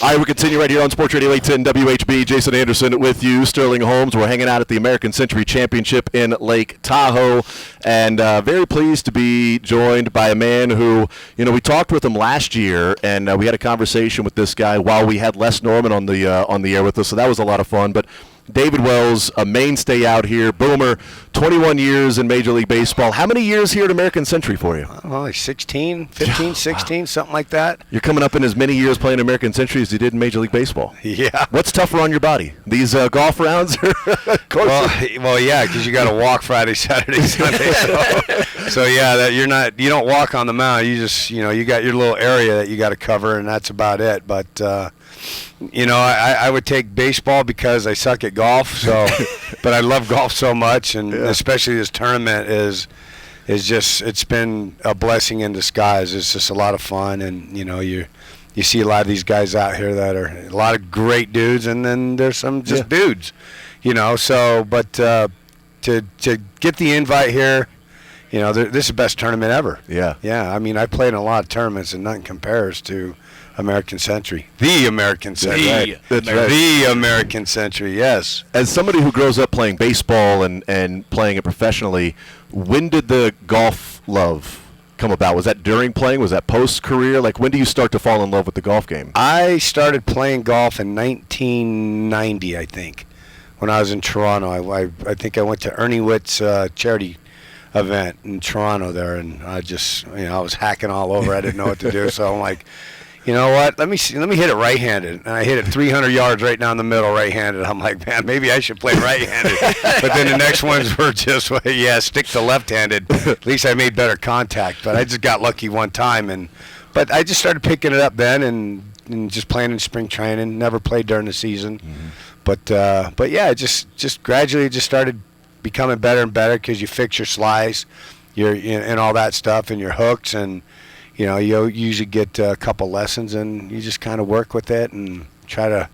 All right, we continue right here on Sports Radio 810 WHB. Jason Anderson with you. Sterling Holmes. We're hanging out at the American Century Championship in Lake Tahoe, and very pleased to be joined by a man who, we talked with him last year, and we had a conversation with this guy while we had Les Norman on the air with us, so that was a lot of fun. But David Wells, a mainstay out here, Boomer, 21 years in Major League Baseball. How many years here at American Century for you? Like 16, 15, 16, something like that. You're coming up in as many years playing American Century as you did in Major League Baseball. Yeah. What's tougher on your body? These golf rounds? Well, yeah, because you got to walk Friday, Saturday, Sunday. So yeah, you don't walk on the mound. You just, you got your little area that you got to cover, and that's about it. But I would take baseball because I suck at golf. So, but I love golf so much, and especially this tournament is just, it's been a blessing in disguise. It's just a lot of fun, and you see a lot of these guys out here that are a lot of great dudes, and then there's some just dudes, So, but to get the invite here, this is the best tournament ever. Yeah. Yeah. I mean, I played in a lot of tournaments, and nothing compares to American Century. The American Century. The American Century, yes. As somebody who grows up playing baseball and playing it professionally, when did the golf love come about? Was that during playing? Was that post-career? Like, when do you start to fall in love with the golf game? I started playing golf in 1990, I think, when I was in Toronto. I think I went to Ernie Witt's charity event in Toronto there, and I just, I was hacking all over. I didn't know what to do, so I'm like, you know what? Let me hit it right-handed. And I hit it 300 yards right down the middle right-handed. I'm like, man, maybe I should play right-handed. But then the next ones were just, stick to left-handed. At least I made better contact. But I just got lucky one time. But I just started picking it up then and just playing in spring training. Never played during the season. Mm-hmm. But yeah, just gradually just started becoming better and better because you fix your slice, and all that stuff, and your hooks, and you usually get a couple lessons, and you just kind of work with it and try to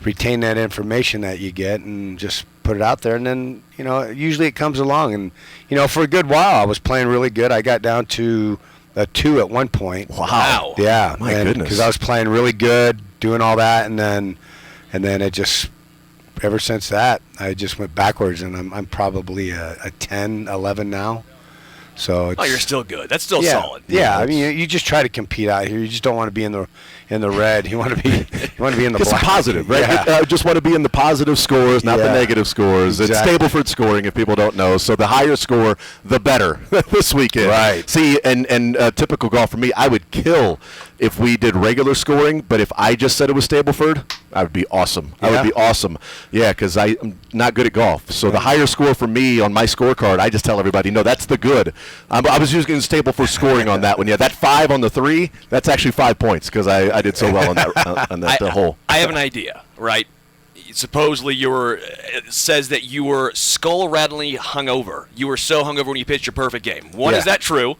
retain that information that you get and just put it out there. And then, usually it comes along. And, for a good while, I was playing really good. I got down to a 2 at one point. Wow. Yeah. My goodness. Because I was playing really good, doing all that, and then it just, ever since that, I just went backwards, and I'm probably a 10, 11 now. So you're still good. That's still solid. Yeah, I mean, you just try to compete out here. You just don't want to be in the red. You want to be in the it's black. Positive, right? Yeah. I just want to be in the positive scores, not the negative scores. Exactly. It's Stableford scoring, if people don't know. So the higher score, the better this weekend. Right. See, and typical golf for me, I would kill if we did regular scoring, but if I just said it was Stableford, I would be awesome. I would be awesome. Yeah, because I'm not good at golf. So the higher score for me on my scorecard, I just tell everybody, no, that's the good. I was using Stableford scoring on that one. Yeah, that 5 on the 3, that's actually 5 points because I did so well on that hole. I have an idea, right? Supposedly it says that you were skull-rattlingly hungover. You were so hungover when you pitched your perfect game. One, is that true?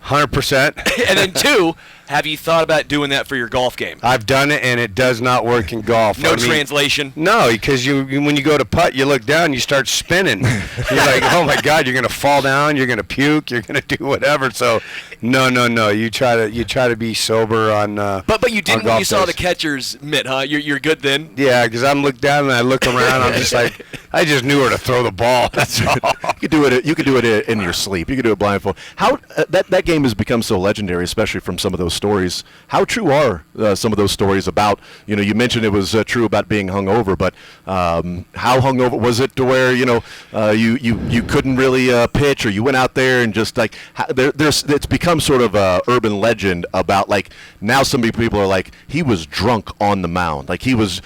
100%. And then 2, have you thought about doing that for your golf game? I've done it, and it does not work in golf. No translation? No, because when you go to putt, you look down, you start spinning. You're like, oh, my God, you're going to fall down, you're going to puke, you're going to do whatever. So, no. You try to be sober on But you didn't when you saw days. the catcher's mitt, huh? You're good then? Yeah, because I'm looked down, and I look around, I'm just like, I just knew where to throw the ball. That's all. You could do it in your sleep. You could do it blindfold. How that game has become so legendary, especially from some of those stories. How true are some of those stories about, you mentioned it was true about being hungover, but how hungover was it to where, you couldn't really pitch, or you went out there and just like, it's become sort of a urban legend about, like, now some people are like, he was drunk on the mound. Like, it was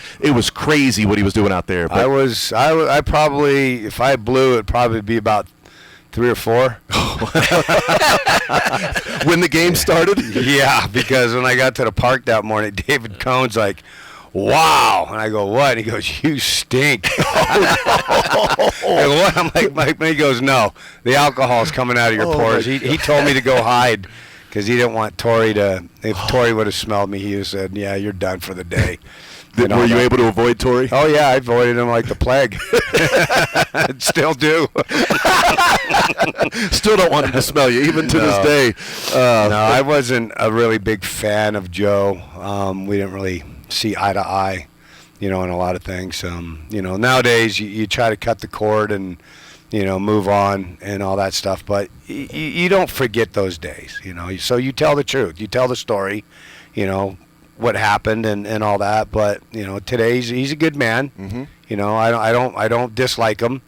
crazy what he was doing out there. But I probably, if I blew, it'd probably be about 3 or 4. When the game started? Yeah, because when I got to the park that morning, David Cohn's like, wow. And I go, what? And he goes, you stink. I go, what? I'm like, Mike. He goes, no, the alcohol's coming out of your pores. He told me to go hide because he didn't want Tori to, if Tori would have smelled me, he would have said, yeah, you're done for the day. Were you able to avoid Tori? Oh, yeah, I avoided him like the plague. Still do. Still don't want him to smell you, even to this day. No, I wasn't a really big fan of Joe. We didn't really, see eye to eye, in a lot of things. Nowadays you try to cut the cord and, move on and all that stuff. But you don't forget those days, So you tell the truth. You tell the story, what happened and all that. But, today he's a good man. Mm-hmm. I don't dislike him.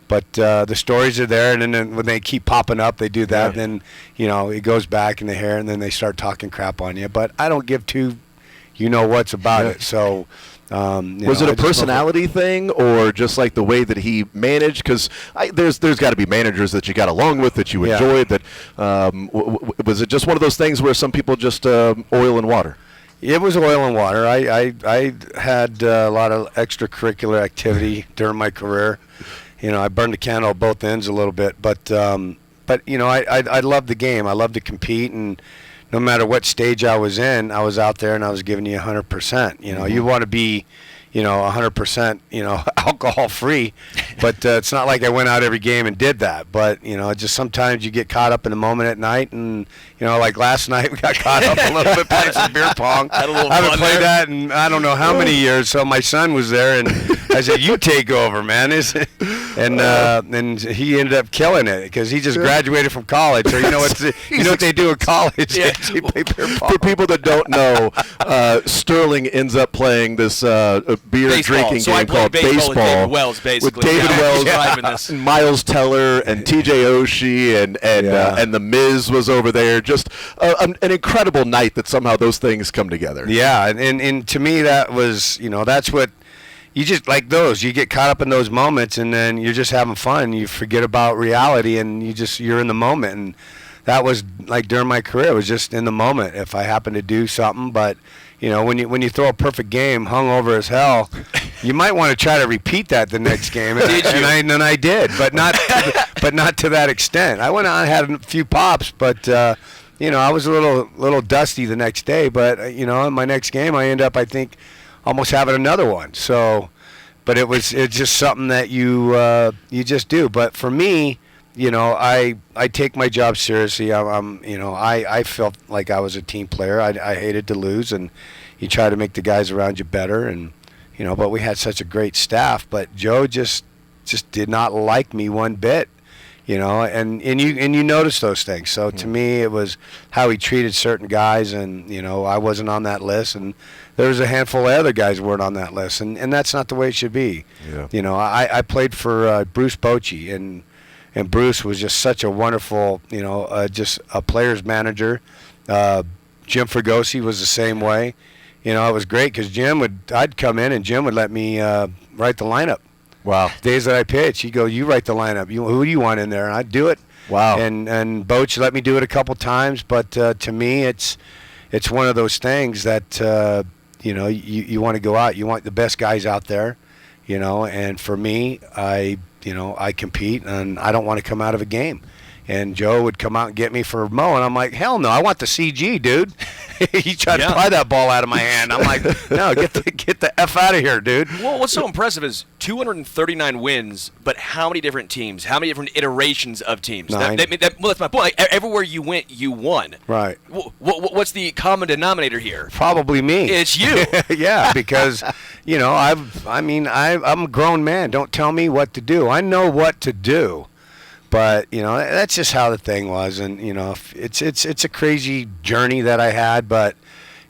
But the stories are there, and then when they keep popping up, they do that. Yeah. And then, it goes back in the hair, and then they start talking crap on you. But I don't give two what's about it. So was it a personality thing, or just like the way that he managed? Because there's got to be managers that you got along with that you enjoyed. That was it just one of those things where some people just oil and water? It was oil and water. I had a lot of extracurricular activity during my career. I burned the candle at both ends a little bit, but I loved the game. I loved to compete, and no matter what stage I was in, I was out there and I was giving you 100%. You want to be, 100%, alcohol free, but it's not like I went out every game and did that. But just sometimes you get caught up in the moment at night, and like last night we got caught up a little bit playing some beer pong. Had a little I haven't fun played there. that in I don't know how many years. So my son was there, and I said, "You take over, man." And he ended up killing it because he just graduated from college. So what they do in college? Yeah. They play beer pong. For people that don't know, Sterling ends up playing this beer Baseball. drinking So I game played called baseball with baseball David Wells, basically. with David Yeah. Wells, Driving this. and Miles Teller, and T.J. Oshie, and the Miz was over there. Just an incredible night that somehow those things come together. Yeah, and to me that was, that's what you just like those. You get caught up in those moments, and then you're just having fun. You forget about reality, and you're in the moment. And that was like during my career. It was just in the moment. If I happened to do something, but when you throw a perfect game, hungover as hell, you might want to try to repeat that the next game. Did you? And I did, but not to that extent. I went on and had a few pops, but. I was a little dusty the next day, but in my next game I end up, I think, almost having another one. So, but it's just something that you just do. But for me, I take my job seriously. I felt like I was a team player. I hated to lose, and you try to make the guys around you better. And but we had such a great staff. But Joe just did not like me one bit. And you notice those things. So to me, it was how he treated certain guys, and I wasn't on that list, and there was a handful of other guys who weren't on that list, and that's not the way it should be. Yeah. I played for Bruce Bochy, and Bruce was just such a wonderful, just a player's manager. Jim Fregosi was the same way. It was great because I'd come in and Jim would let me write the lineup. Wow. Days that I pitch, he'd go, "You write the lineup. Who do you want in there?" And I'd do it. Wow. And Boch let me do it a couple times, but to me, it's one of those things that you want to go out. You want the best guys out there, And for me, I compete, and I don't want to come out of a game. And Joe would come out and get me for Mo, and I'm like, hell no, I want the CG, dude. He tried to pry that ball out of my hand. I'm like, no, get the F out of here, dude. Well, what's so impressive is 239 wins, but how many different teams? How many different iterations of teams? 9. Well, that's my point. Everywhere you went, you won. Right. What's the common denominator here? Probably me. It's you. Yeah, because I'm a grown man. Don't tell me what to do. I know what to do. But that's just how the thing was, and it's a crazy journey that I had. But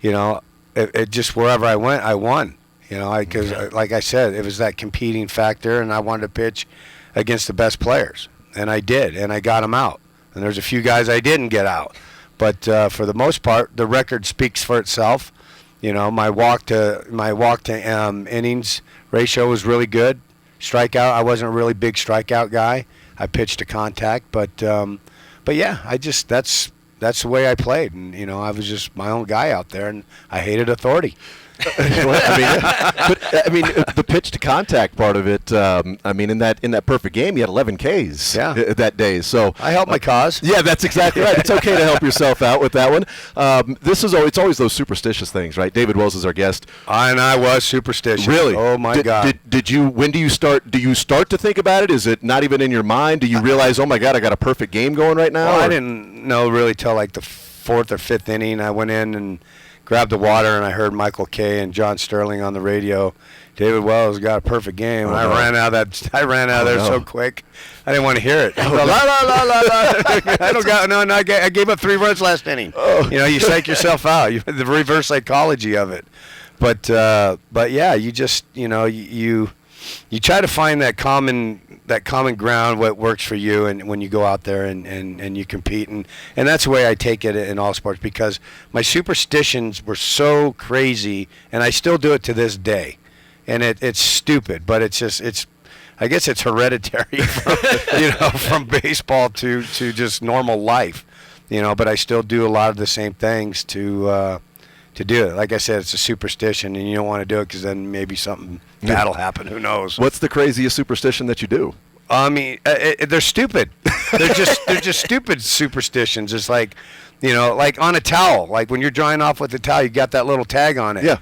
it just wherever I went, I won. Because like I said, it was that competing factor, and I wanted to pitch against the best players, and I did, and I got them out. And there's a few guys I didn't get out, but for the most part, the record speaks for itself. My walk to innings ratio was really good. Strikeout, I wasn't a really big strikeout guy. I pitched to contact, but yeah, that's the way I played, and I was just my own guy out there, and I hated authority. The pitch to contact part of it. In that perfect game, you had 11 Ks that day. So I helped my cause. Yeah, that's exactly right. It's okay to help yourself out with that one. It's always those superstitious things, right? David Wells is our guest, and I was superstitious. Really? Oh my God! Did you? When do you start? Do you start to think about it? Is it not even in your mind? Do you realize, oh my God, I got a perfect game going right now? Well, I didn't know really till like the 4th or 5th inning. I went in and grabbed the water, and I heard Michael Kay and John Sterling on the radio. David Wells got a perfect game, and I ran out of there so quick. I didn't want to hear it. I go, la la la la la. I don't got no. I gave up 3 runs last inning. You psych yourself out. The reverse psychology of it. But yeah, you just you try to find that common ground, what works for you, and when you go out there and you compete, and that's the way I take it in all sports, because my superstitions were so crazy, and I still do it to this day. And it's stupid, but I guess it's hereditary from baseball to just normal life, but I still do a lot of the same things to do it. Like I said, it's a superstition, and you don't want to do it because then maybe something bad will happen. Who knows? What's the craziest superstition that you do? I mean, they're stupid. They're just stupid superstitions. It's like, like on a towel, like when you're drying off with the towel, you got that little tag on it. Yeah.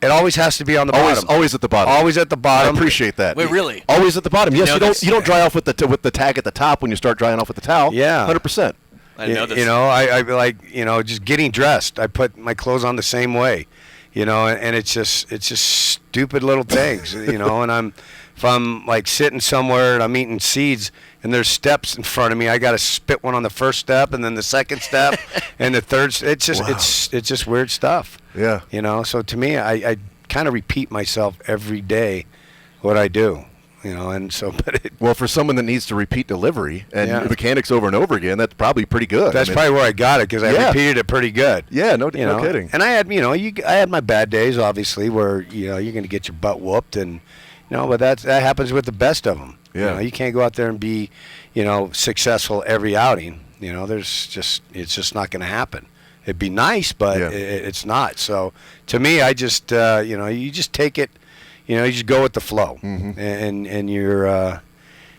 It always has to be on the bottom. Always at the bottom. Always at the bottom. I appreciate that. Wait, really? Always at the bottom. Yes, you don't dry off with the tag at the top when you start drying off with the towel. Yeah. 100%. I know this. I like, just getting dressed. I put my clothes on the same way, and it's just stupid little things, and if I'm like sitting somewhere and I'm eating seeds and there's steps in front of me, I got to spit one on the first step and then the second step and the third. It's just weird stuff. Yeah. So to me, I kind of repeat myself every day what I do. And so, well, for someone that needs to repeat delivery and mechanics over and over again, that's probably pretty good. That's probably where I got it, because I repeated it pretty good. Yeah, no kidding. And I had, I had my bad days, obviously, where you're going to get your butt whooped, and but that happens with the best of them. Yeah. You can't go out there and be, successful every outing. It's just not going to happen. It'd be nice, but it's not. So to me, I just, you just take it. You just go with the flow, and you're,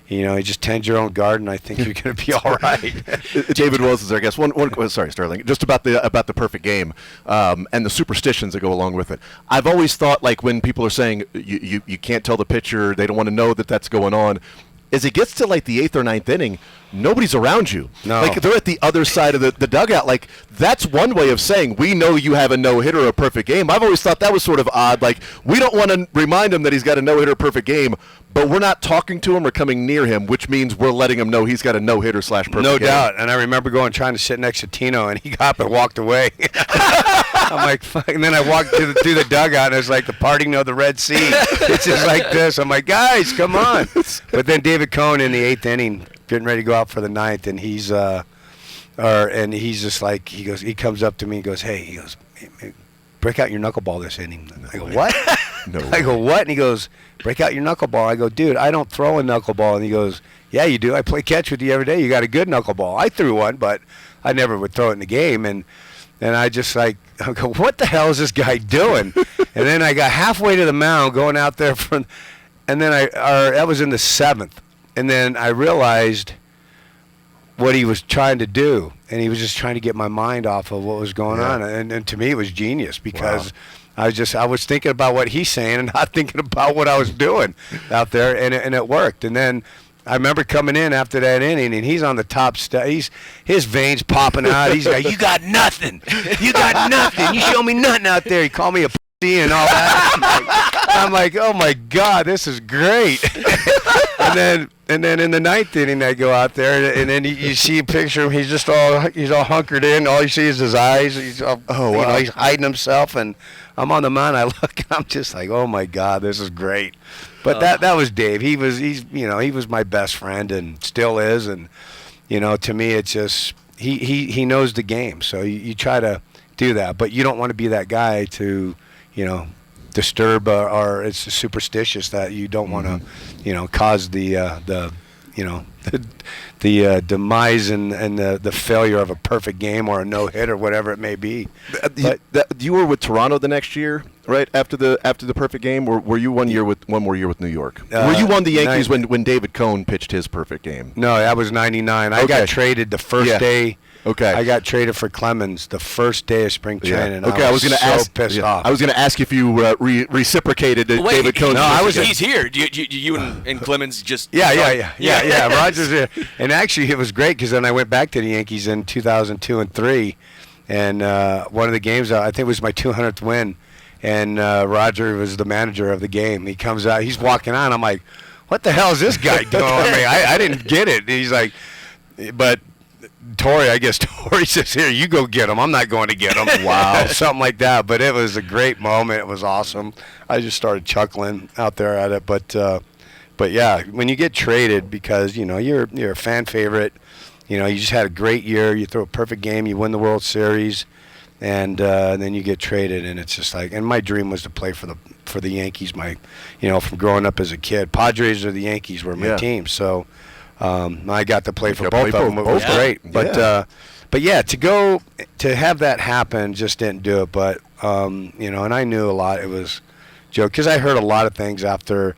you just tend your own garden. I think you're going to be all right. David Wells is our guest. Sorry, Sterling. Just about the perfect game and the superstitions that go along with it. I've always thought, like, when people are saying you can't tell the pitcher, they don't want to know that that's going on. As it gets to like the 8th or 9th inning, nobody's around you. No. Like, they're at the other side of the dugout. Like, that's one way of saying we know you have a no-hitter or a perfect game. I've always thought that was sort of odd. Like, we don't want to remind him that he's got a no-hitter perfect game, but we're not talking to him or coming near him, which means we're letting him know he's got a no-hitter / perfect game. No doubt. And I remember trying to sit next to Tino, and he got up and walked away. I'm like, fuck. And then I walked through the dugout, and it was like the parting of the Red Sea. It's just like this. I'm like, guys, come on. But then David Cohn in the 8th inning, getting ready to go out for the 9th, and he's just like, he comes up to me and goes, hey, break out your knuckleball this inning. I go, what? No. I go, what? And he goes, break out your knuckleball. I go, dude, I don't throw a knuckleball. And he goes, yeah, you do. I play catch with you every day. You got a good knuckleball. I threw one, but I never would throw it in the game. And I just I go, what the hell is this guy doing? And then I got halfway to the mound going out there and then that was in the 7th. And then I realized what he was trying to do, and he was just trying to get my mind off of what was going on. And to me, it was genius, because I was thinking about what he's saying and not thinking about what I was doing out there, and it worked. And then I remember coming in after that inning, and he's on the top step. His veins popping out. He's like, "You got nothing. You got nothing. You show me nothing out there." He called me a pussy and all that. I'm like, oh my God, this is great. And then in the 9th inning, I go out there, and then you see a picture of him. He's all hunkered in. All you see is his eyes. He's all, he's hiding himself, and I'm on the mound. I look, and I'm just like, oh my God, this is great. But that was Dave. He was my best friend and still is. And to me, it's just he knows the game. So you try to do that, but you don't want to be that guy to disturb or it's superstitious that you don't want to cause the demise and the failure of a perfect game or a no-hit or whatever it may be. You were with Toronto the next year, right? After the perfect game, or were you one more year with New York? Were you on the Yankees when David Cohn pitched his perfect game? No, that was '99. I got traded the first day. Okay. I got traded for Clemens the first day of spring training. Okay, I was going to ask. Pissed off. I was going to ask if you reciprocated David Cohn. No, He's here. Do you and Clemens just? Yeah. Roger's here, and actually it was great because then I went back to the Yankees in 2002 and 3, And one of the games, I think it was my 200th win, and Roger was the manager of the game. He comes out, he's walking on. I'm like, what the hell is this guy doing? I mean, I didn't get it. He's like, but Tori, I guess Tori says, here, you go get him. I'm not going to get him. Wow. Something like that. But it was a great moment. It was awesome. I just started chuckling out there at it. But yeah, when you get traded because, you're a fan favorite, you just had a great year, you throw a perfect game, you win the World Series, and then you get traded, and it's just like, and my dream was to play for the Yankees, from growing up as a kid. Padres or the Yankees were my team, so I got to play for both of them. It was great. But yeah, to have that happen just didn't do it. But and I knew a lot. It was Joe, because I heard a lot of things after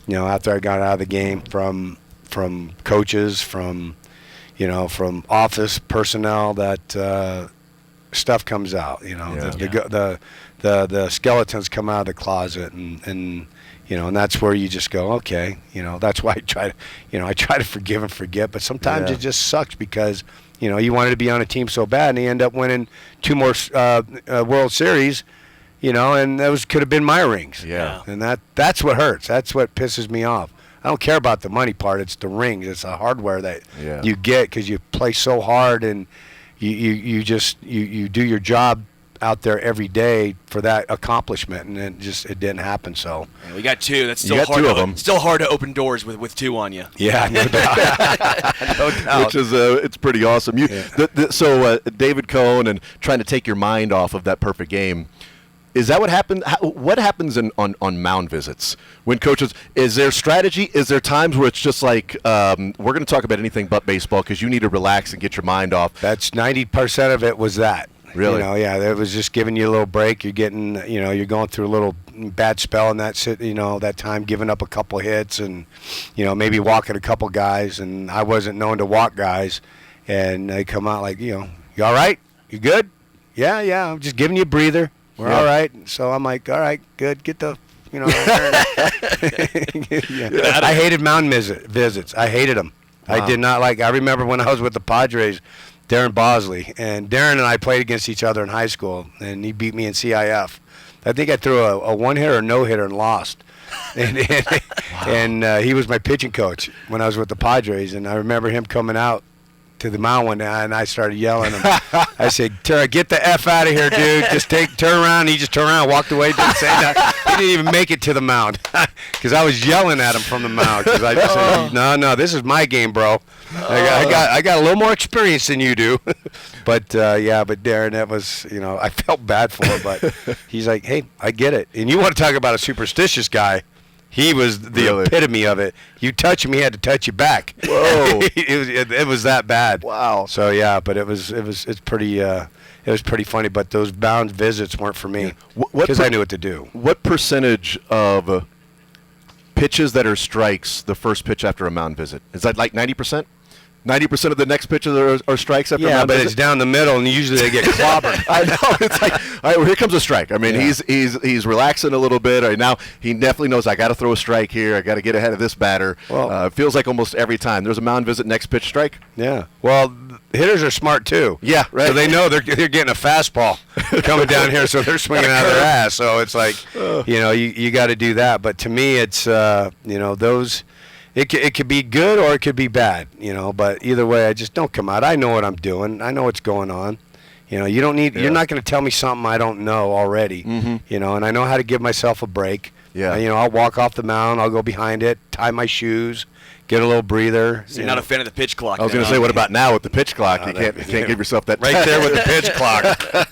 I got out of the game from coaches, from office personnel, that stuff comes out. The skeletons come out of the closet, and that's where you just go, okay. That's why I try to forgive and forget. But sometimes it just sucks because you wanted to be on a team so bad, and you end up winning 2 more World Series. And those could have been my rings. Yeah. And that's what hurts. That's what pisses me off. I don't care about the money part. It's the rings. It's the hardware that you get because you play so hard, and you do your job out there every day for that accomplishment, and it didn't happen. So we got 2. That's still got hard. 2 of them. Still hard to open doors with 2 on you. Yeah, no doubt. No doubt. Which is it's pretty awesome. So David Cone and trying to take your mind off of that perfect game. Is that what happened? What happens on mound visits when coaches? Is there strategy? Is there times where it's just like we're going to talk about anything but baseball because you need to relax and get your mind off? That's 90% of it was that. Really? It was just giving you a little break. You're getting, you're going through a little bad spell, and that time giving up a couple hits, and maybe walking a couple guys. And I wasn't known to walk guys, and they come out like, you all right? You good? Yeah. I'm just giving you a breather. We're all right. So I'm like, all right, good. Get the, I hated mound visits. I hated them. Wow. I did not like. I remember when I was with the Padres, Darren Bosley, and Darren and I played against each other in high school, and he beat me in CIF. I think I threw a one-hitter or no-hitter and lost. And he was my pitching coach when I was with the Padres, and I remember him coming out to the mound one day, and I started yelling at him. I said, get the F out of here, dude. Just turn around. And he just turned around and walked away. Didn't say that. He didn't even make it to the mound because I was yelling at him from the mound. Because I just said, no, this is my game, bro. I got a little more experience than you do. But Darren, that was, I felt bad for him. But he's like, hey, I get it. And you want to talk about a superstitious guy. He was the epitome of it. You touch him, he had to touch you back. Whoa! it was that bad. Wow. So but it's pretty funny. But those bound visits weren't for me because I knew what to do. What percentage of pitches that are strikes the first pitch after a mound visit? Is that like 90%? 90% of the next pitches are strikes after a mound visit? It's down the middle, and usually they get clobbered. I know. It's like, all right, well, here comes a strike. I mean, he's relaxing a little bit. Right now, he definitely knows I got to throw a strike here. I got to get ahead of this batter. Well, it feels like almost every time there's a mound visit, next pitch strike. Yeah. Well, hitters are smart too. Yeah, right. So they know they're getting a fastball coming down here, so they're swinging out of their ass. So it's like, you got to do that. But to me, it's those. It could be good or it could be bad, But either way, I just don't come out. I know what I'm doing. I know what's going on. You don't need. You're not going to tell me something I don't know already. Mm-hmm. And I know how to give myself a break. Yeah. I'll walk off the mound. I'll go behind it, tie my shoes, get a little breather. So you're not a fan of the pitch clock. I was going to say, what about now with the pitch clock? You can't give yourself that right there with the pitch clock.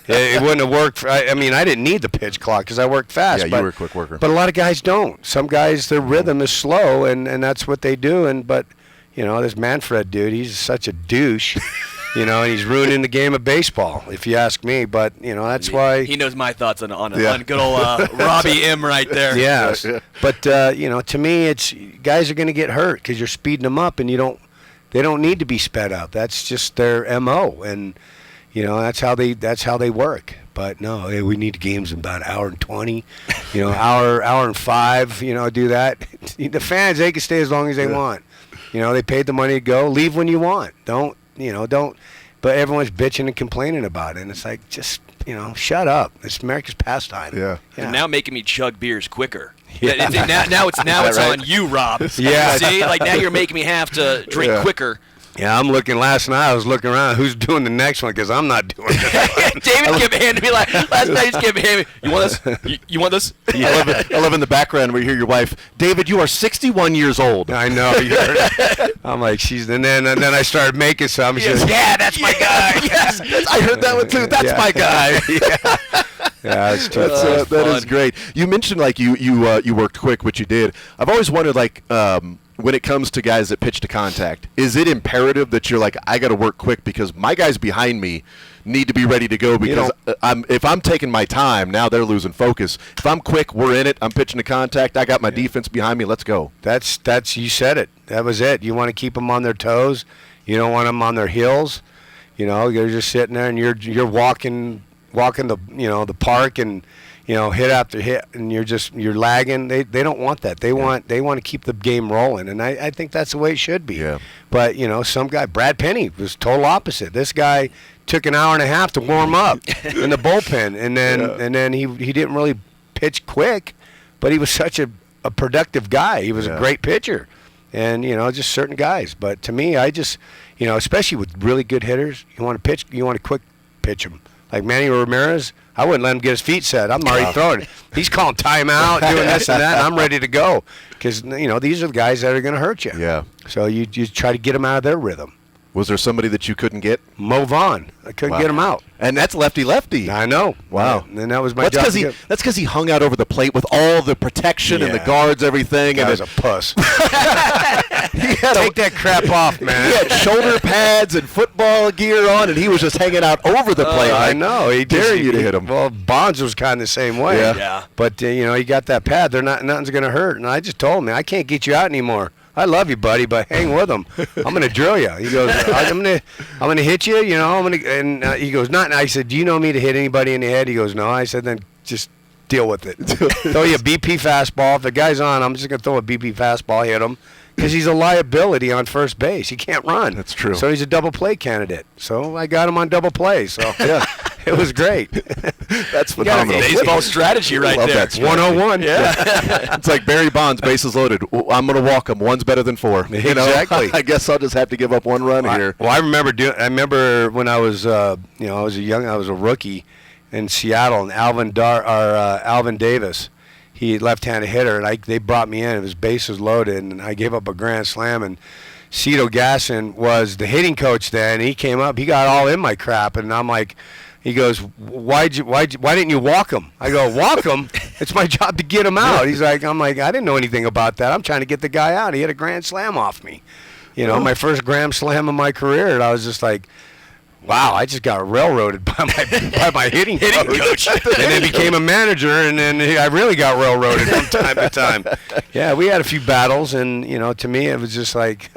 It wouldn't have worked. I didn't need the pitch clock because I worked fast. Yeah, you were a quick worker. But a lot of guys don't. Some guys, their rhythm is slow, and that's what they do. But this Manfred dude, he's such a douche. And he's ruining the game of baseball, if you ask me. But that's why he knows my thoughts on good old Robbie M right there. Yeah, but to me, it's guys are going to get hurt because you're speeding them up, and they don't need to be sped up. That's just their MO, and that's how they work. But no, hey, we need games in about an hour and 20, hour and 5. Do that. The fans, they can stay as long as they want. They paid the money to go. Leave when you want. Don't but everyone's bitching and complaining about it. And it's like, just, shut up. It's America's pastime. Yeah. And now making me chug beers quicker. Yeah. Now it's right? on you, Rob. Yeah. See, like now you're making me have to drink Yeah. quicker. Yeah, last night I was looking around who's doing the next one because I'm not doing it. David kept handing me like last night. He's kept handing me. You want this? You want this? I love in the background where you hear your wife, David, you are 61 years old. I know. You heard it. I'm like, and then I started making some. She Yes. says, Yeah, that's my guy. Yes, I heard that one too. That's Yeah. my guy. yeah, it's too That's fun. that is great. You mentioned like you worked quick, which you did. I've always wondered like when it comes to guys that pitch to contact, is it imperative that you're like, I got to work quick because my guys behind me need to be ready to go because if I'm taking my time, now they're losing focus. If I'm quick, we're in it. I'm pitching to contact. I got my defense behind me. Let's go. That's you said it. That was it. You want to keep them on their toes. You don't want them on their heels. You're just sitting there and you're walking the the park and hit after hit, and you're lagging. They don't want that. They want to keep the game rolling, and I think that's the way it should be. Yeah. But some guy, Brad Penny, was total opposite. This guy took an hour and a half to warm up in the bullpen, and then he didn't really pitch quick, but he was such a productive guy. He was a great pitcher, and just certain guys. But to me, I just especially with really good hitters, you want to quick pitch them. Like Manny Ramirez, I wouldn't let him get his feet set. I'm already throwing it. He's calling timeout, doing this and that, and I'm ready to go. Because, these are the guys that are going to hurt you. Yeah. So you try to get them out of their rhythm. Was there somebody that you couldn't get? Mo Vaughn. I couldn't get him out. And that's lefty. I know. Wow. And that was my job. That's because he hung out over the plate with all the protection and the Yeah. guards, everything. Guy And was a puss. he had Take that crap off, man. He had shoulder pads and football gear on, and he was just hanging out over the plate. I like, know. He dare you to hit him. Well, Bonds was kind of the same way. Yeah. Yeah. But he got that pad. Nothing's going to hurt. And I just told him, I can't get you out anymore. I love you, buddy, but hang with him. I'm going to drill you. He goes, I'm going to hit you. And he goes, not. And I said, do you know me to hit anybody in the head? He goes, no. I said, then just deal with it. Throw you a BP fastball. If the guy's on, I'm just going to throw a BP fastball, hit him. Because he's a liability on first base. He can't run. That's true. So he's a double play candidate. So I got him on double play. So yeah, it was great. That's phenomenal. Baseball strategy right Love there. that strategy. 101. Yeah. It's like Barry Bonds, bases loaded. I'm going to walk him. One's better than four. Exactly. I guess I'll just have to give up one run here. Well, I remember when I was I was a rookie in Seattle, and Alvin Davis. He left-handed hitter, and they brought me in. It was bases loaded, and I gave up a grand slam. And Cito Gasson was the hitting coach then. He came up, he got all in my crap, and I'm like, he goes, why didn't you walk him? I go, walk him? It's my job to get him out. I'm like, I didn't know anything about that. I'm trying to get the guy out. He hit a grand slam off me. My first grand slam of my career, and I was just like, wow, I just got railroaded by my hitting coach. And then became a manager, and then I really got railroaded from time to time. Yeah, we had a few battles, and, to me it was just like,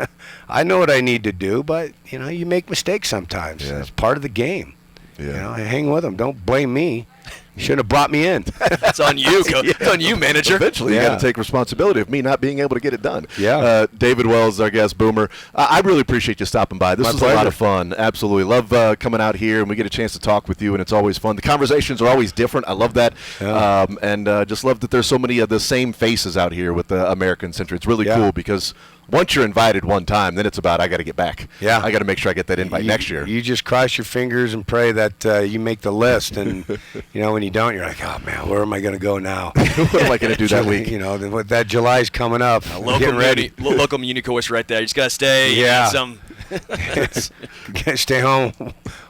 I know what I need to do, but, you make mistakes sometimes. Yeah. It's part of the game. Yeah. I hang with them. Don't blame me. You should have brought me in. That's on you. It's on you, manager. Eventually, you Yeah. got to take responsibility of me not being able to get it done. Yeah. David Wells, our guest, Boomer. I really appreciate you stopping by. This My was a lot pleasure. of fun. Absolutely. Love coming out here, and we get a chance to talk with you, and it's always fun. The conversations are always different. I love that. Yeah. And just love that there's so many of the same faces out here with the American Century. It's really Yeah. cool because once you're invited one time, then it's about I got to get back. Yeah. I got to make sure I get that invite next year. You just cross your fingers and pray that you make the list, and when you don't, you're like, oh man, where am I going to go now? What am I going to do that week? That July's coming up. Getting ready. Local muni course right there. You just got to stay. Yeah. Some. Stay home,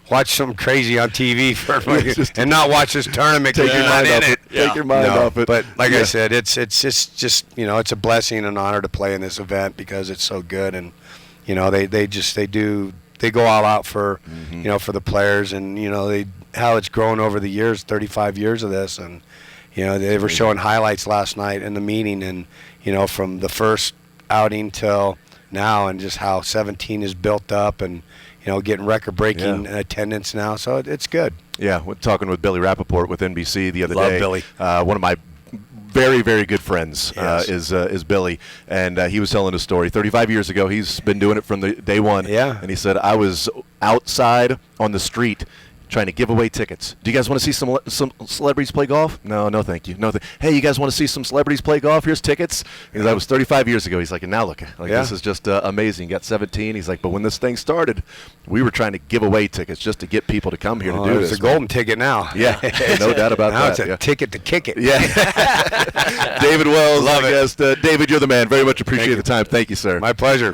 watch something crazy on TV and not watch this tournament because Take you're your not mind in off it. it. Take your mind off it. But like Yeah. I said, it's just it's a blessing and an honor to play in this event because it's so good, and they go all out for for the players, and how it's grown over the years, 35 years of this, and they were showing highlights last night in the meeting, and from the first outing till now, and just how 17 is built up, and getting record-breaking attendance now, so it's good. Yeah, we're talking with Billy Rappaport with NBC the other Love day. Billy. One of my very, very good friends. Yes. Is Billy, and he was telling a story. 35 years ago, he's been doing it from the day one. Yeah. And he said, I was outside on the street trying to give away tickets. Do you guys want to see some celebrities play golf? No, thank you. Hey, you guys want to see some celebrities play golf? Here's tickets. Because that was 35 years ago. He's like, and now look, this is just amazing. He got 17. He's like, but when this thing started, we were trying to give away tickets just to get people to come here to do this. It's a golden ticket now. Yeah, no doubt about now that. It's a ticket to kick it. Yeah. David Wells, Love our it. guest. David, you're the man. Very much appreciate Thank the you. time. Thank you, sir. My pleasure.